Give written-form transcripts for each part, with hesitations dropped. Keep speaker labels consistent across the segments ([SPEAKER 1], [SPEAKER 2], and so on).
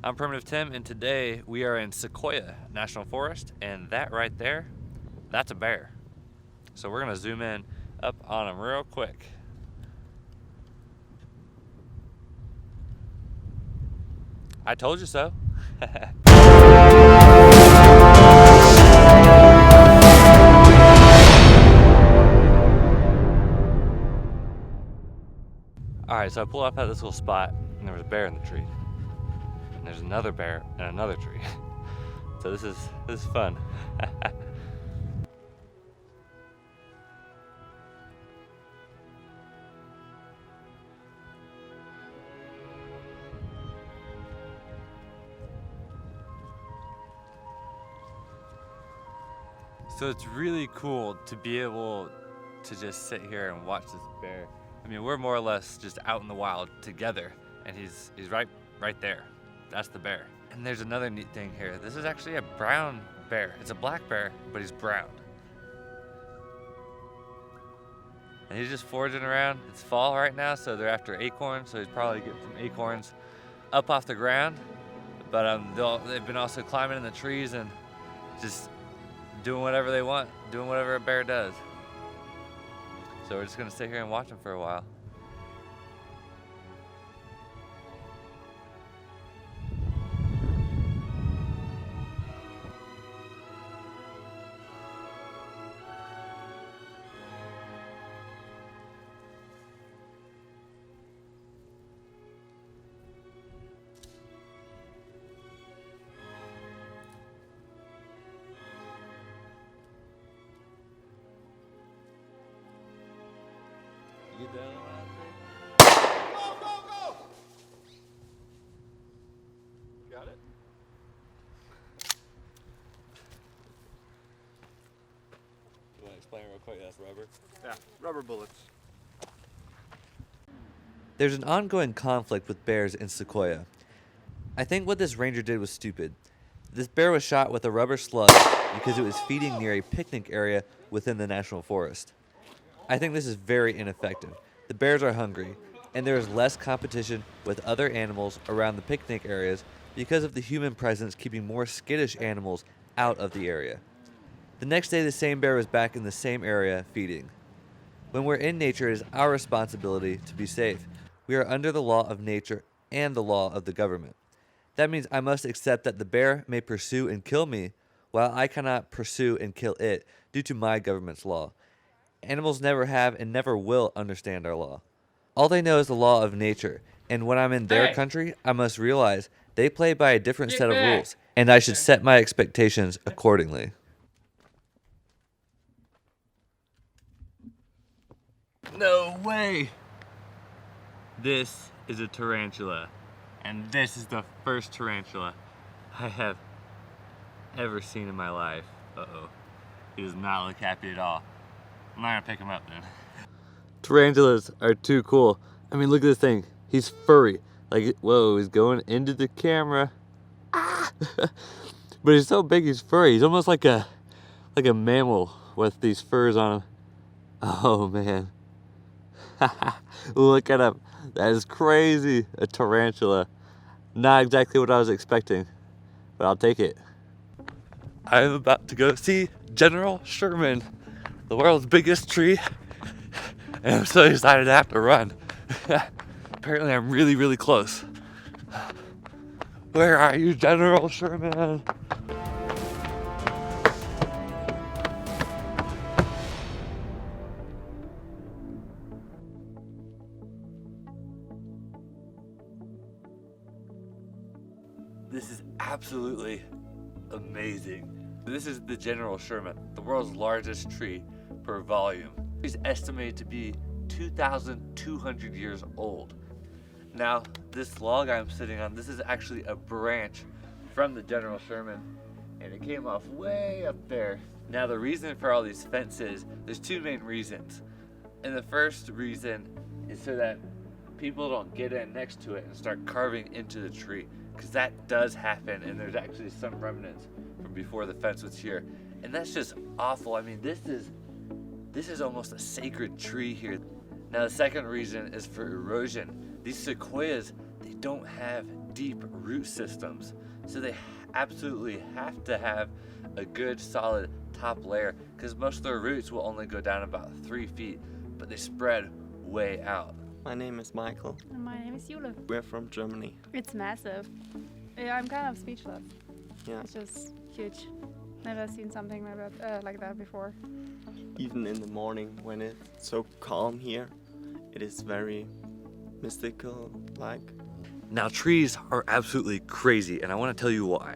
[SPEAKER 1] I'm Primitive Tim, and today we are in Sequoia National Forest, and that right there, that's a bear. So we're gonna zoom in up on him real quick. I told you so. Alright, so I pulled up at this little spot, and there was a bear in the tree. And there's another bear in another tree. So this is fun. So it's really cool to be able to just sit here and watch this bear. I mean, we're more or less just out in the wild together, and he's right there. That's the bear. And there's another neat thing here. This is actually a brown bear. It's a black bear, but he's brown. And he's just foraging around. It's fall right now, so they're after acorns, so he's probably getting some acorns up off the ground. But they've been also climbing in the trees and just doing whatever they want, doing whatever a bear does. So we're just gonna sit here and watch them for a while. You get that
[SPEAKER 2] Go, go, go! Got it?
[SPEAKER 1] You want to explain real quick? That's rubber.
[SPEAKER 2] Yeah, rubber bullets.
[SPEAKER 3] There's an ongoing conflict with bears in Sequoia. I think what this ranger did was stupid. This bear was shot with a rubber slug because it was feeding near a picnic area within the national forest. I think this is very ineffective. The bears are hungry, and there is less competition with other animals around the picnic areas because of the human presence keeping more skittish animals out of the area. The next day, the same bear was back in the same area feeding. When we're in nature, it is our responsibility to be safe. We are under the law of nature and the law of the government. That means I must accept that the bear may pursue and kill me, while I cannot pursue and kill it due to my government's law. Animals never have and never will understand our law. All they know is the law of nature, and when I'm in their country, I must realize they play by a different set of rules, and I should set my expectations accordingly.
[SPEAKER 1] No way! This is a tarantula, and this is the first tarantula I have ever seen in my life. Uh-oh. He does not look happy at all. I'm not gonna pick him up then. Tarantulas are too cool. I mean, look at this thing. He's furry. Like, whoa, he's going into the camera. Ah! But he's so big, he's furry. He's almost like a mammal with these furs on him. Oh, man. Look at him. That is crazy. A tarantula. Not exactly what I was expecting, but I'll take it. I'm about to go see General Sherman, the world's biggest tree, and I'm so excited to have to run. Apparently I'm really, really close. Where are you, General Sherman? This is absolutely amazing. This is the General Sherman, the world's largest tree per volume. It's estimated to be 2,200 years old. Now, this log I'm sitting on, this is actually a branch from the General Sherman, and it came off way up there. Now, the reason for all these fences, there's two main reasons. And the first reason is so that people don't get in next to it and start carving into the tree, because that does happen, and there's actually some remnants from before the fence was here, and that's just awful. I mean, this is almost a sacred tree here. Now, the second reason is for erosion. These sequoias, they don't have deep root systems. So they absolutely have to have a good solid top layer, because most of their roots will only go down about 3 feet, but they spread way out.
[SPEAKER 4] My name is Michael.
[SPEAKER 5] And my name is Jule.
[SPEAKER 4] We're from Germany.
[SPEAKER 5] It's massive. Yeah, I'm kind of speechless.
[SPEAKER 4] Yeah.
[SPEAKER 5] It's just huge. Never seen something like that before.
[SPEAKER 4] Even in the morning when it's so calm here, it is very mystical like.
[SPEAKER 3] Now, trees are absolutely crazy, and I want to tell you why.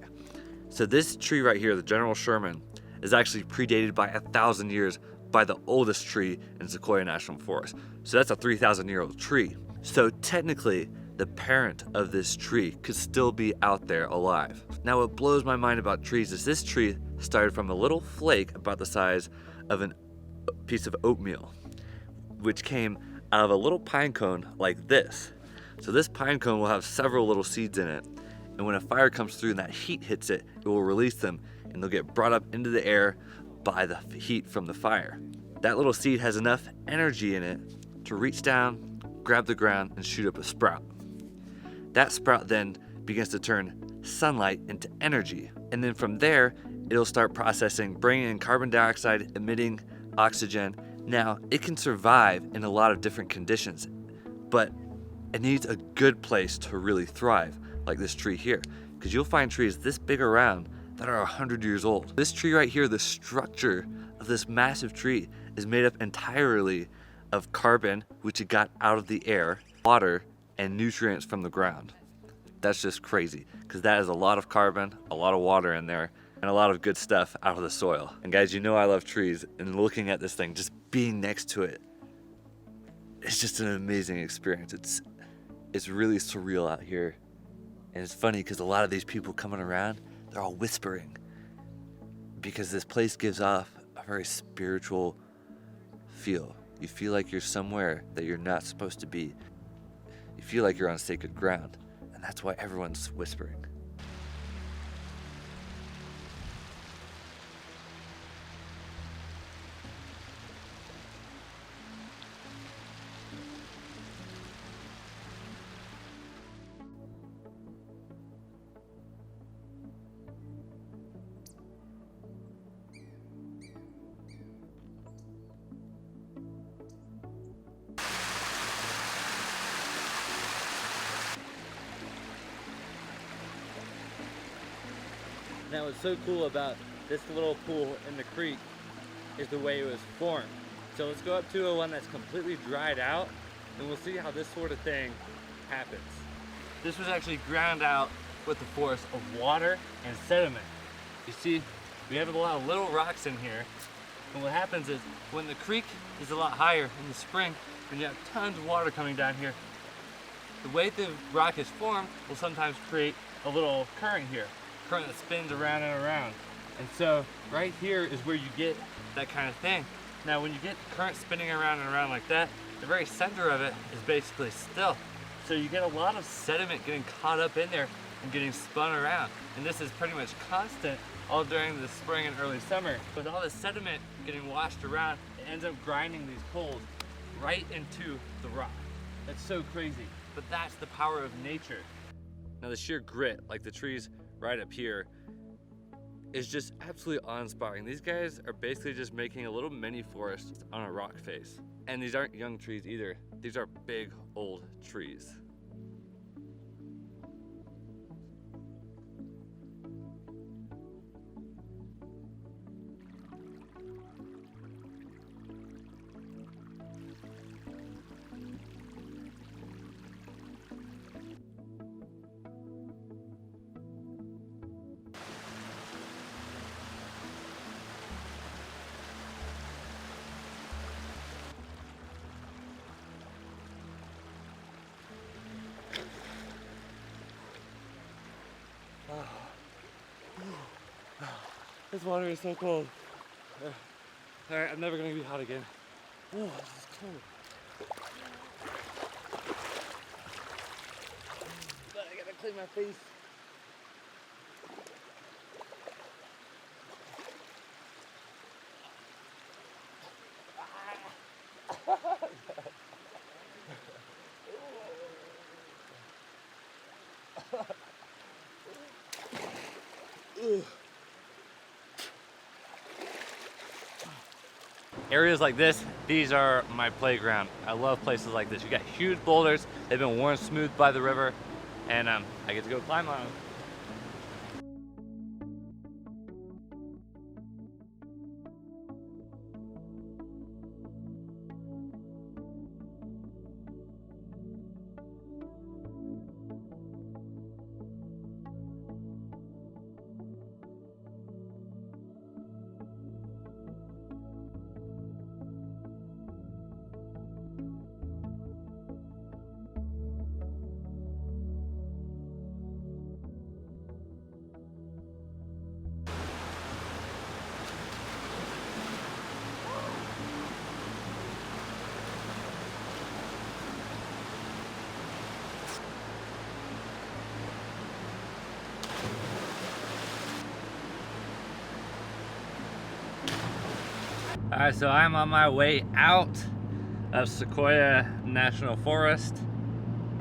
[SPEAKER 3] So this tree right here, the General Sherman, is actually predated by 1,000 years by the oldest tree in Sequoia National Forest. So that's a 3,000-year-old tree. So technically, the parent of this tree could still be out there alive. Now, what blows my mind about trees is this tree started from a little flake about the size of a piece of oatmeal, which came out of a little pine cone like this. So this pine cone will have several little seeds in it, and when a fire comes through and that heat hits it, it will release them, and they'll get brought up into the air by the heat from the fire. That little seed has enough energy in it to reach down, grab the ground, and shoot up a sprout. That sprout then begins to turn sunlight into energy, and then from there, it'll start processing, bringing in carbon dioxide, emitting oxygen. Now, it can survive in a lot of different conditions, but it needs a good place to really thrive, like this tree here, because you'll find trees this big around that are 100 years old. This tree right here, the structure of this massive tree is made up entirely of carbon, which it got out of the air, water, and nutrients from the ground. That's just crazy, because that is a lot of carbon, a lot of water in there, and a lot of good stuff out of the soil. And guys, you know I love trees, and looking at this thing, just being next to it, it's just an amazing experience. It's really surreal out here. And it's funny because a lot of these people coming around, they're all whispering, because this place gives off a very spiritual feel. You feel like you're somewhere that you're not supposed to be. You feel like you're on sacred ground, and that's why everyone's whispering.
[SPEAKER 6] Now what's so cool about this little pool in the creek is the way it was formed. So let's go up to a one that's completely dried out, and we'll see how this sort of thing happens. This was actually ground out with the force of water and sediment. You see, we have a lot of little rocks in here, and what happens is when the creek is a lot higher in the spring, and you have tons of water coming down here, the way the rock is formed will sometimes create a little current here. Current that spins around and around. And so right here is where you get that kind of thing. Now when you get current spinning around and around like that, the very center of it is basically still. So you get a lot of sediment getting caught up in there and getting spun around. And this is pretty much constant all during the spring and early summer. With all the sediment getting washed around, it ends up grinding these poles right into the rock. That's so crazy. But that's the power of nature.
[SPEAKER 3] Now the sheer grit, like the trees right up here, is just absolutely awe-inspiring. These guys are basically just making a little mini forest on a rock face. And these aren't young trees either. These are big, old trees.
[SPEAKER 6] This water is so cold. All right, I'm never gonna be hot again. Oh, this is cold. But I gotta clean my face. Areas like this, these are my playground. I love places like this. You got huge boulders. They've been worn smooth by the river, and I get to go climb on them. All right, so I'm on my way out of Sequoia National Forest.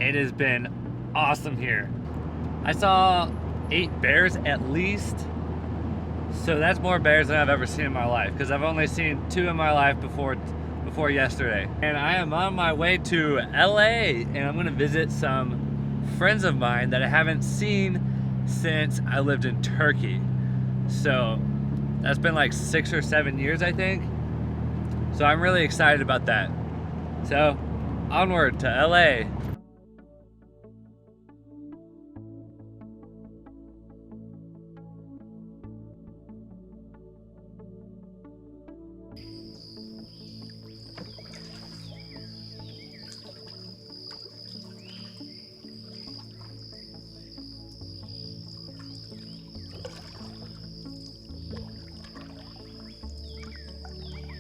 [SPEAKER 6] It has been awesome here. I saw 8 bears at least. So that's more bears than I've ever seen in my life, because I've only seen 2 in my life before yesterday. And I am on my way to LA, and I'm gonna visit some friends of mine that I haven't seen since I lived in Turkey. So that's been like 6 or 7 years, I think. So I'm really excited about that. So onward to LA.